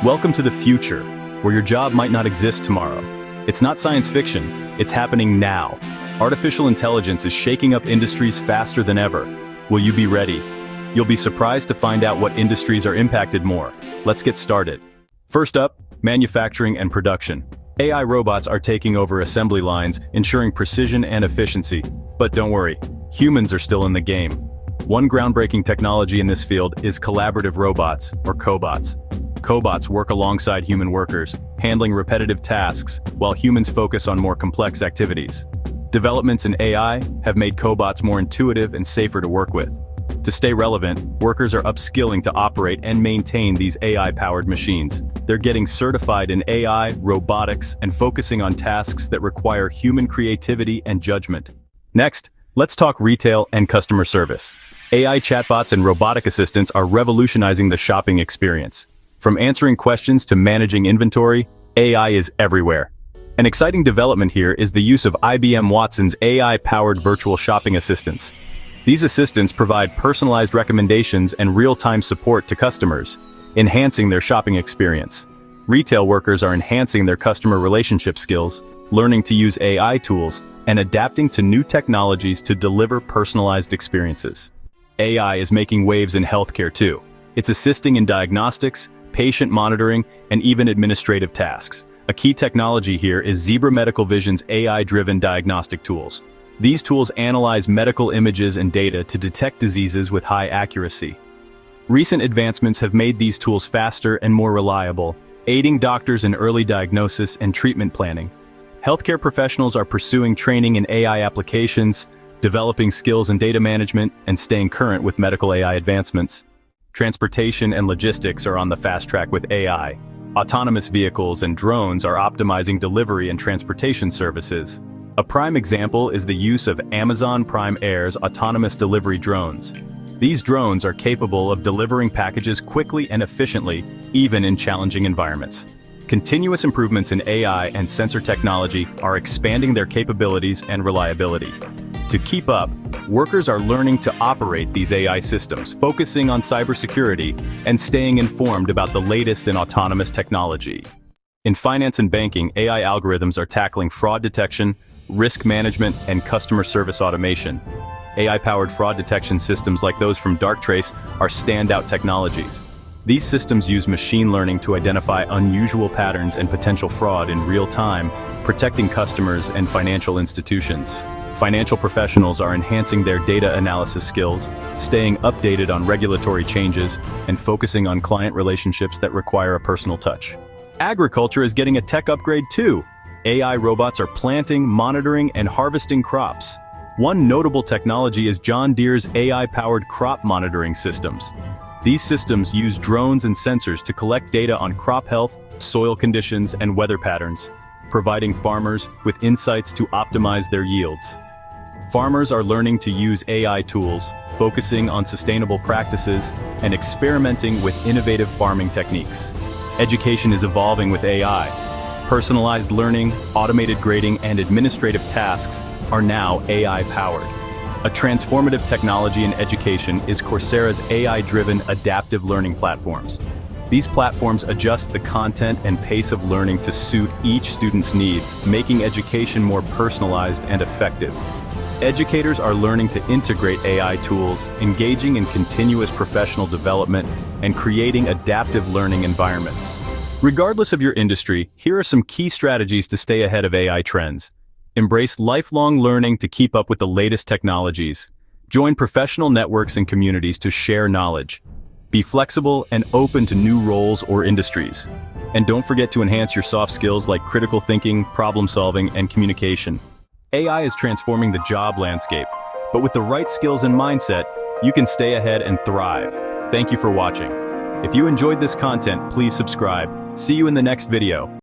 Welcome to the future, where your job might not exist tomorrow. It's not science fiction, it's happening now. Artificial intelligence is shaking up industries faster than ever. Will you be ready? You'll be surprised to find out what industries are impacted more. Let's get started. First up, manufacturing and production. AI robots are taking over assembly lines, ensuring precision and efficiency. But don't worry, humans are still in the game. One groundbreaking technology in this field is collaborative robots, or cobots. Cobots work alongside human workers, handling repetitive tasks, while humans focus on more complex activities. Developments in AI have made cobots more intuitive and safer to work with. To stay relevant, workers are upskilling to operate and maintain these AI-powered machines. They're getting certified in AI, robotics, and focusing on tasks that require human creativity and judgment. Next, let's talk retail and customer service. AI chatbots and robotic assistants are revolutionizing the shopping experience. From answering questions to managing inventory, AI is everywhere. An exciting development here is the use of IBM Watson's AI-powered virtual shopping assistants. These assistants provide personalized recommendations and real-time support to customers, enhancing their shopping experience. Retail workers are enhancing their customer relationship skills, learning to use AI tools, and adapting to new technologies to deliver personalized experiences. AI is making waves in healthcare too. It's assisting in diagnostics, patient monitoring, and even administrative tasks. A key technology here is Zebra Medical Vision's AI-driven diagnostic tools. These tools analyze medical images and data to detect diseases with high accuracy. Recent advancements have made these tools faster and more reliable, aiding doctors in early diagnosis and treatment planning. Healthcare professionals are pursuing training in AI applications, developing skills in data management, and staying current with medical AI advancements. Transportation and logistics are on the fast track with AI. Autonomous vehicles and drones are optimizing delivery and transportation services. A prime example is the use of Amazon Prime Air's autonomous delivery drones. These drones are capable of delivering packages quickly and efficiently, even in challenging environments. Continuous improvements in AI and sensor technology are expanding their capabilities and reliability. To keep up, workers are learning to operate these AI systems, focusing on cybersecurity and staying informed about the latest in autonomous technology. In finance and banking, AI algorithms are tackling fraud detection, risk management, and customer service automation. AI-powered fraud detection systems like those from Darktrace are standout technologies. These systems use machine learning to identify unusual patterns and potential fraud in real time, protecting customers and financial institutions. Financial professionals are enhancing their data analysis skills, staying updated on regulatory changes, and focusing on client relationships that require a personal touch. Agriculture is getting a tech upgrade too. AI robots are planting, monitoring, and harvesting crops. One notable technology is John Deere's AI-powered crop monitoring systems. These systems use drones and sensors to collect data on crop health, soil conditions, and weather patterns, providing farmers with insights to optimize their yields. Farmers are learning to use AI tools, focusing on sustainable practices and experimenting with innovative farming techniques. Education is evolving with AI. Personalized learning, automated grading, and administrative tasks are now AI-powered. A transformative technology in education is Coursera's AI-driven adaptive learning platforms. These platforms adjust the content and pace of learning to suit each student's needs, making education more personalized and effective. Educators are learning to integrate AI tools, engaging in continuous professional development, and creating adaptive learning environments. Regardless of your industry, here are some key strategies to stay ahead of AI trends. Embrace lifelong learning to keep up with the latest technologies. Join professional networks and communities to share knowledge. Be flexible and open to new roles or industries. And don't forget to enhance your soft skills like critical thinking, problem solving, and communication. AI is transforming the job landscape, but with the right skills and mindset, you can stay ahead and thrive. Thank you for watching. If you enjoyed this content, please subscribe. See you in the next video.